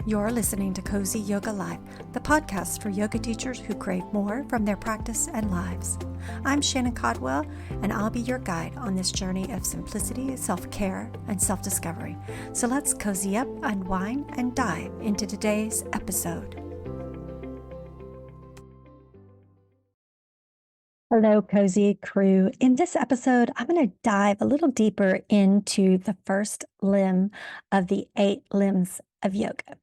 You're listening to Cozy Yoga Life, the podcast for yoga teachers who crave more from their practice and lives. I'm Shannon Codwell, and I'll be your guide on this journey of simplicity, self-care, and self-discovery. So let's cozy up, unwind, and dive into today's episode. Hello, Cozy crew. In this episode, I'm going to dive a little deeper into the first limb of the 8 limbs of yoga.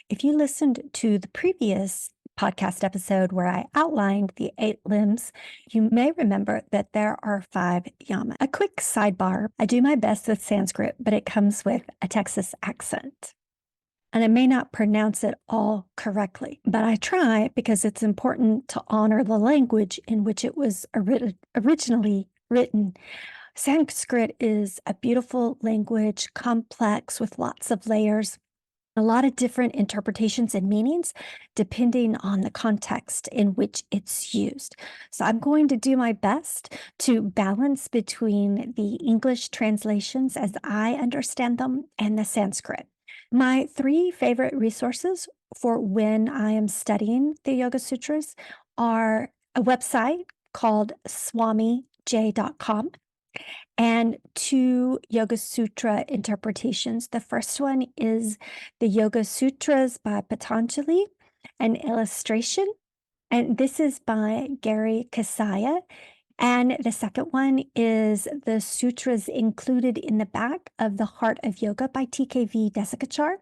If you listened to the previous podcast episode where I outlined the 8 limbs, you may remember that there are 5 yamas. A quick sidebar, I do my best with Sanskrit, but it comes with a Texas accent. And I may not pronounce it all correctly, but I try because it's important to honor the language in which it was originally written. Sanskrit is a beautiful language, complex with lots of layers, a lot of different interpretations and meanings depending on the context in which it's used. So I'm going to do my best to balance between the English translations as I understand them and the Sanskrit. My 3 favorite resources for when I am studying the Yoga Sutras are a website called swamij.com and 2 Yoga Sutra interpretations. The first one is the Yoga Sutras by Patanjali, an illustration, and this is by Gary Kasaya. And the second one is the sutras included in the back of The Heart of Yoga by TKV Desikachar.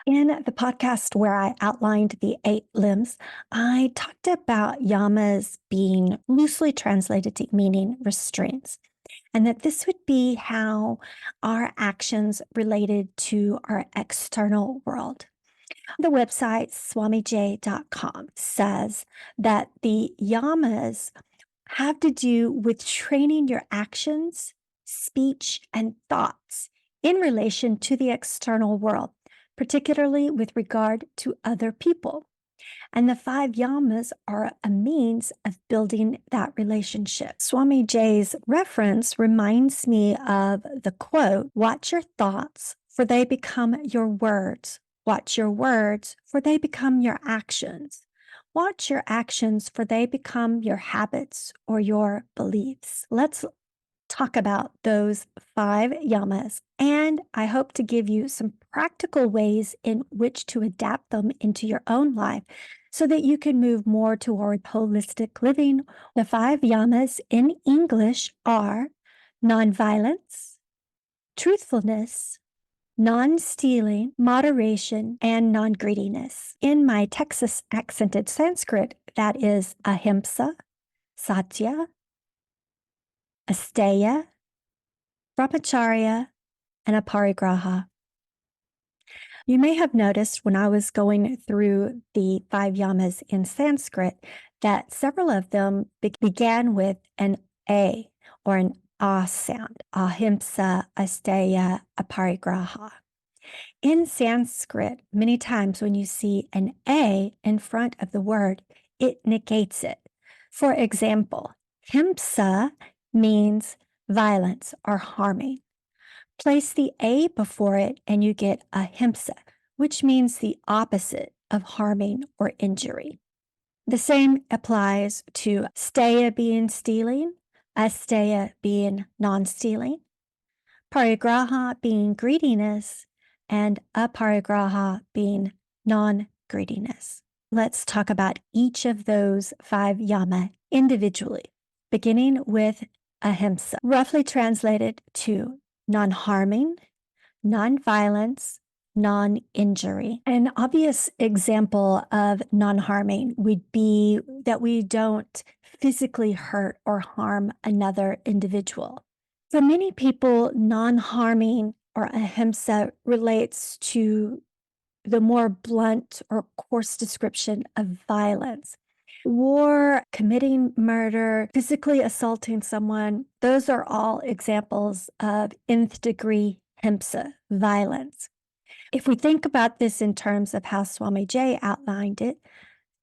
In the podcast where I outlined the 8 limbs, I talked about yamas being loosely translated to meaning restraints, and that this would be how our actions related to our external world. The website swamij.com says that the yamas have to do with training your actions, speech, and thoughts in relation to the external world, particularly with regard to other people. And the 5 yamas are a means of building that relationship. Swami Jay's reference reminds me of the quote, "Watch your thoughts, for they become your words. Watch your words, for they become your actions. Watch your actions, for they become your habits or your beliefs." Let's talk about those 5 yamas, and I hope to give you some practical ways in which to adapt them into your own life so that you can move more toward holistic living. The 5 yamas in English are nonviolence, truthfulness, non-stealing, moderation, and non-greediness. In my Texas accented Sanskrit, that is ahimsa, satya, asteya, brahmacharya, and aparigraha. You may have noticed when I was going through the 5 yamas in Sanskrit that several of them began with an A or an A sound, ahimsa, asteya, aparigraha. In Sanskrit, many times when you see an A in front of the word, it negates it. For example, himsa means violence or harming. Place the A before it and you get ahimsa, which means the opposite of harming or injury. The same applies to steya being stealing, asteya being non-stealing, parigraha being greediness, and aparigraha being non-greediness. Let's talk about each of those 5 yama individually, beginning with ahimsa, roughly translated to non-harming, non-violence, non-injury. An obvious example of non-harming would be that we don't physically hurt or harm another individual. For many people, non-harming or ahimsa relates to the more blunt or coarse description of violence. War, committing murder, physically assaulting someone, those are all examples of nth degree himsa, violence. If we think about this in terms of how Swami Jay outlined it,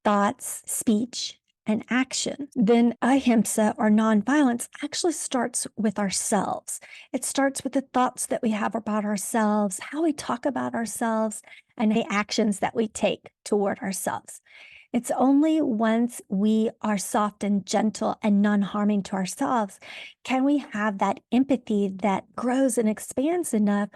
thoughts, speech, and action. Then ahimsa, or nonviolence, actually starts with ourselves. It starts with the thoughts that we have about ourselves, how we talk about ourselves, and the actions that we take toward ourselves. It's only once we are soft and gentle and non harming to ourselves can we have that empathy that grows and expands enough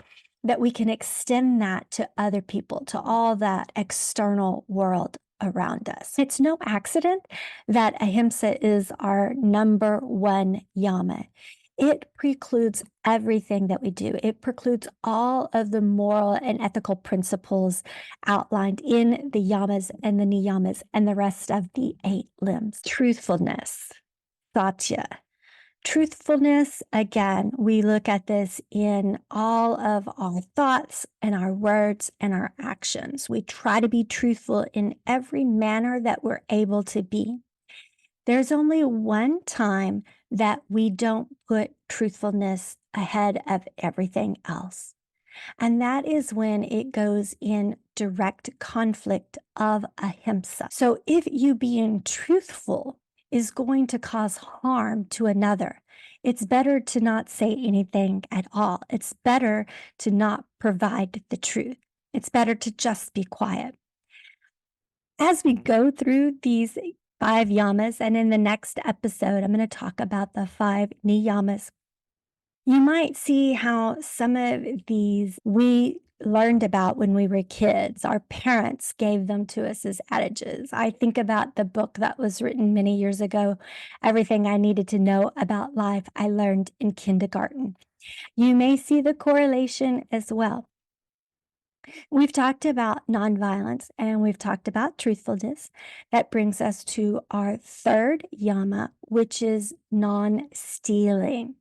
that we can extend that to other people, to all that external world around us. It's no accident that ahimsa is our number one yama. It precludes everything that we do. It precludes all of the moral and ethical principles outlined in the yamas and the niyamas and the rest of the 8 limbs. Truthfulness, satya. Truthfulness, again, we look at this in all of our thoughts and our words and our actions. We try to be truthful in every manner that we're able to be. There's only one time that we don't put truthfulness ahead of everything else. And that is when it goes in direct conflict of ahimsa. So if you being truthful is going to cause harm to another, it's better to not say anything at all. It's better to not provide the truth. It's better to just be quiet. As we go through these 5 yamas, and in the next episode, I'm going to talk about the 5 niyamas. You might see how some of these we learned about when we were kids. Our parents gave them to us as adages. I think about the book that was written many years ago, Everything I Needed to Know About Life I Learned in Kindergarten. You may see the correlation as well. We've talked about nonviolence and we've talked about truthfulness. That brings us to our third yama, which is non stealing.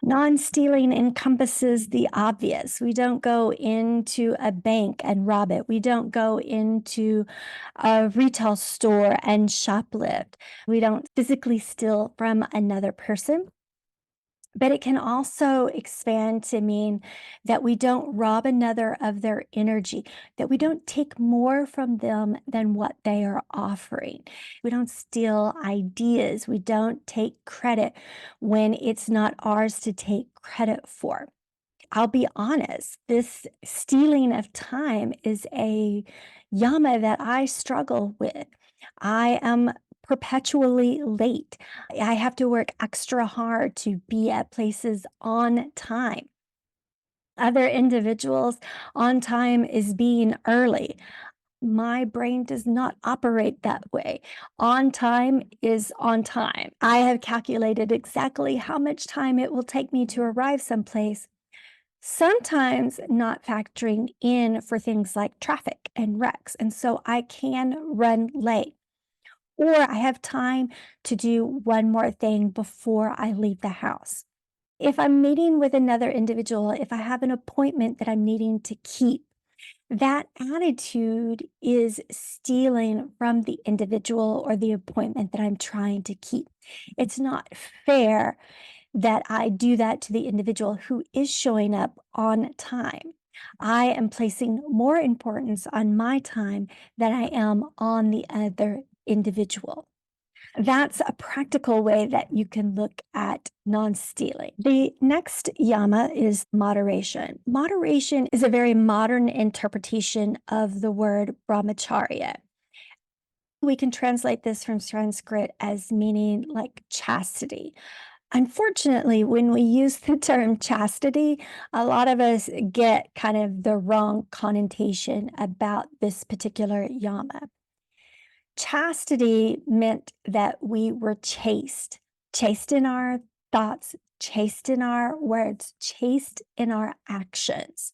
Non stealing encompasses the obvious. We don't go into a bank and rob it. We don't go into a retail store and shoplift. We don't physically steal from another person. But it can also expand to mean that we don't rob another of their energy, that we don't take more from them than what they are offering. We don't steal ideas. We don't take credit when it's not ours to take credit for. I'll be honest, this stealing of time is a yama that I struggle with. I am perpetually late. I have to work extra hard to be at places on time. Other individuals, on time is being early. My brain does not operate that way. On time is on time. I have calculated exactly how much time it will take me to arrive someplace, sometimes not factoring in for things like traffic and wrecks. And so I can run late. Or I have time to do one more thing before I leave the house. If I'm meeting with another individual, if I have an appointment that I'm needing to keep, that attitude is stealing from the individual or the appointment that I'm trying to keep. It's not fair that I do that to the individual who is showing up on time. I am placing more importance on my time than I am on the other individual. That's a practical way that you can look at non stealing. The next yama is moderation. Moderation is a very modern interpretation of the word brahmacharya. We can translate this from Sanskrit as meaning like chastity. Unfortunately, when we use the term chastity, a lot of us get kind of the wrong connotation about this particular yama. Chastity meant that we were chaste, chaste in our thoughts, chaste in our words, chaste in our actions.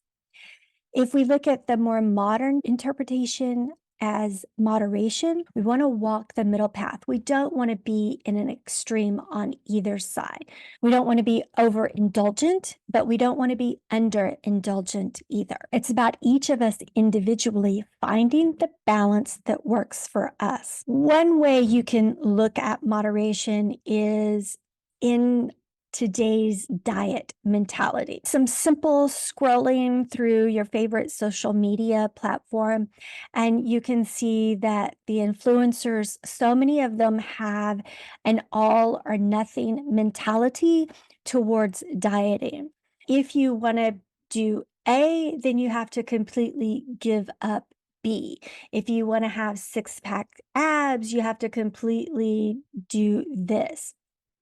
If we look at the more modern interpretation as moderation, we want to walk the middle path. We don't want to be in an extreme on either side. We don't want to be overindulgent, but we don't want to be underindulgent either. It's about each of us individually finding the balance that works for us. One way you can look at moderation is in today's diet mentality. Some simple scrolling through your favorite social media platform, and you can see that the influencers, so many of them have an all or nothing mentality towards dieting. If you want to do A, then you have to completely give up B. If you want to have six-pack abs, you have to completely do this.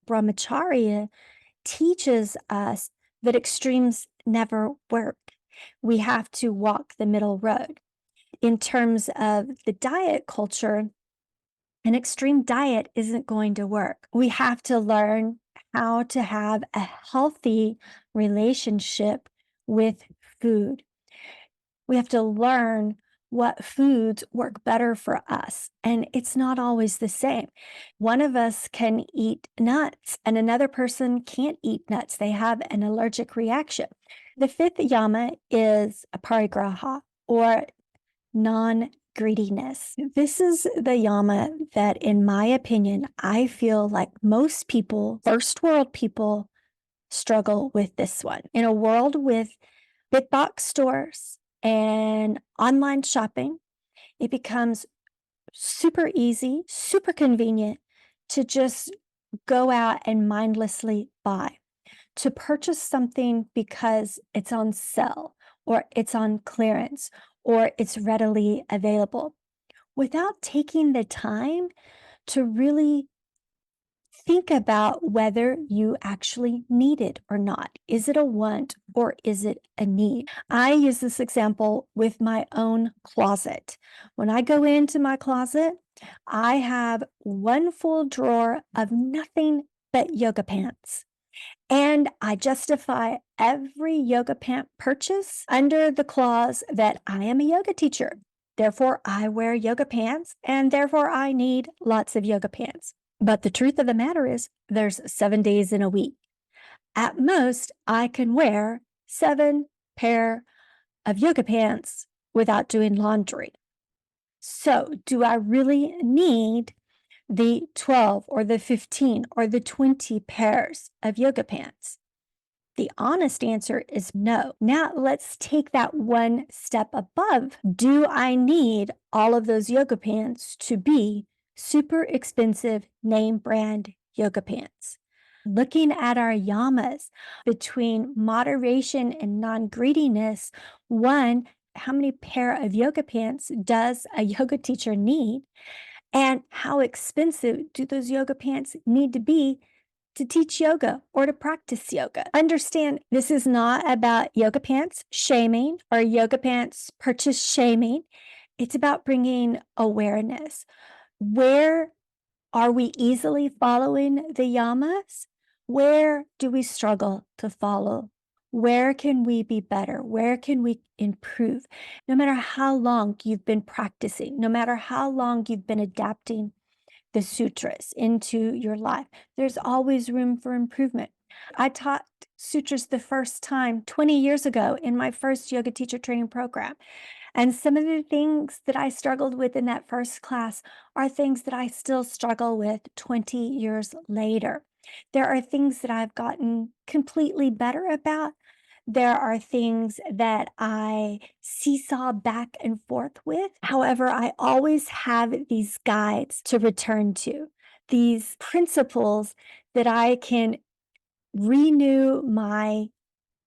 Brahmacharya teaches us that extremes never work. We have to walk the middle road. In terms of the diet culture, an extreme diet isn't going to work. We have to learn how to have a healthy relationship with food. We have to learn what foods work better for us. And it's not always the same. One of us can eat nuts and another person can't eat nuts. They have an allergic reaction. The fifth yama is aparigraha, or non-greediness. This is the yama that, in my opinion, I feel like most people, first world people, struggle with this one. In a world with big box stores and online shopping, it becomes super easy, super convenient to just go out and mindlessly buy, to purchase something because it's on sale or it's on clearance or it's readily available without taking the time to really think about whether you actually need it or not. Is it a want or is it a need? I use this example with my own closet. When I go into my closet, I have one full drawer of nothing but yoga pants. And I justify every yoga pant purchase under the clause that I am a yoga teacher. Therefore, I wear yoga pants, and therefore I need lots of yoga pants. But the truth of the matter is, there's 7 days in a week. At most, I can wear 7 pair of yoga pants without doing laundry. So, do I really need the 12 or the 15 or the 20 pairs of yoga pants? The honest answer is no. Now let's take that one step above. Do I need all of those yoga pants to be super expensive name brand yoga pants? Looking at our yamas between moderation and non-greediness, one, how many pair of yoga pants does a yoga teacher need? And how expensive do those yoga pants need to be to teach yoga or to practice yoga? Understand, this is not about yoga pants shaming or yoga pants purchase shaming. It's about bringing awareness. Where are we easily following the yamas? Where do we struggle to follow? Where can we be better? Where can we improve? No matter how long you've been practicing, no matter how long you've been adapting the sutras into your life, there's always room for improvement. I taught sutras the first time 20 years ago in my first yoga teacher training program. And some of the things that I struggled with in that first class are things that I still struggle with 20 years later. There are things that I've gotten completely better about. There are things that I seesaw back and forth with. However, I always have these guides to return to, these principles that I can renew my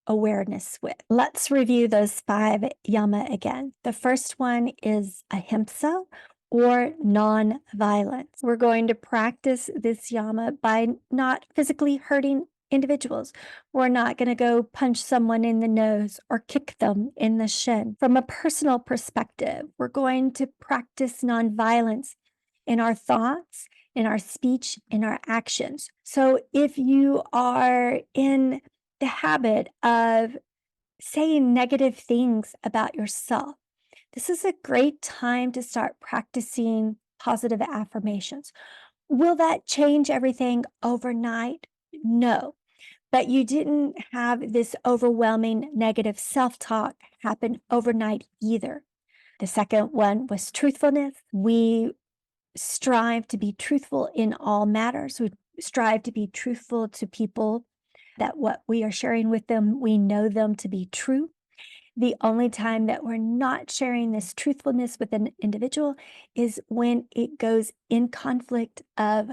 awareness with. Let's review those 5 yama again. The first one is ahimsa, or non-violence. We're going to practice this yama by not physically hurting individuals. We're not going to go punch someone in the nose or kick them in the shin. From a personal perspective, we're going to practice non-violence in our thoughts, in our speech, in our actions. So if you are in the habit of saying negative things about yourself, this is a great time to start practicing positive affirmations. Will that change everything overnight? No. But you didn't have this overwhelming negative self talk happen overnight either. The second one was truthfulness. We strive to be truthful in all matters. We strive to be truthful to people that what we are sharing with them, we know them to be true. The only time that we're not sharing this truthfulness with an individual is when it goes in conflict of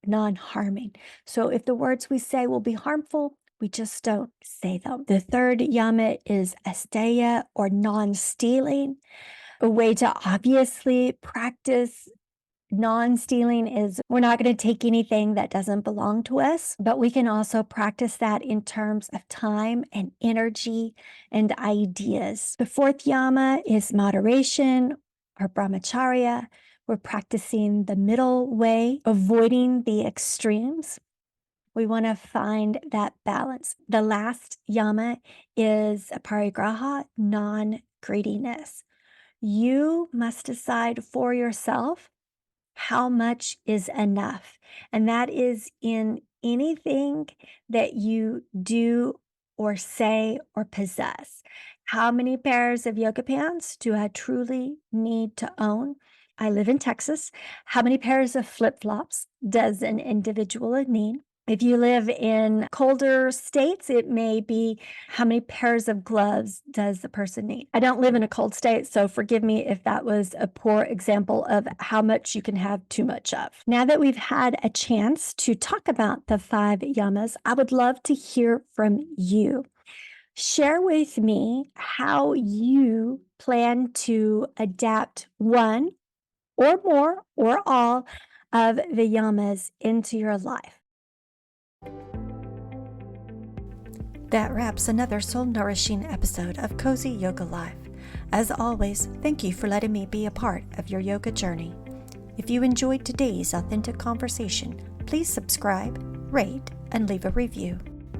non-harming. So if the words we say will be harmful, we just don't say them. The third yama is asteya, or non-stealing. A way to obviously practice non-stealing is we're not going to take anything that doesn't belong to us, but we can also practice that in terms of time and energy and ideas. The fourth yama is moderation, or brahmacharya. We're practicing the middle way, avoiding the extremes. We want to find that balance. The last yama is parigraha, non-greediness. You must decide for yourself how much is enough. And that is in anything that you do or say or possess. How many pairs of yoga pants do I truly need to own? I live in Texas. How many pairs of flip flops does an individual need? If you live in colder states, it may be how many pairs of gloves does the person need? I don't live in a cold state, so forgive me if that was a poor example of how much you can have too much of. Now that we've had a chance to talk about the 5 yamas, I would love to hear from you. Share with me how you plan to adapt one or more or all of the yamas into your life. That wraps another soul-nourishing episode of Cozy Yoga Life. As always, thank you for letting me be a part of your yoga journey. If you enjoyed today's authentic conversation, please subscribe, rate, and leave a review.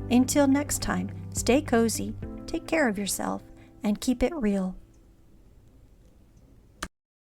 Until next time, stay cozy, take care of yourself, and keep it real.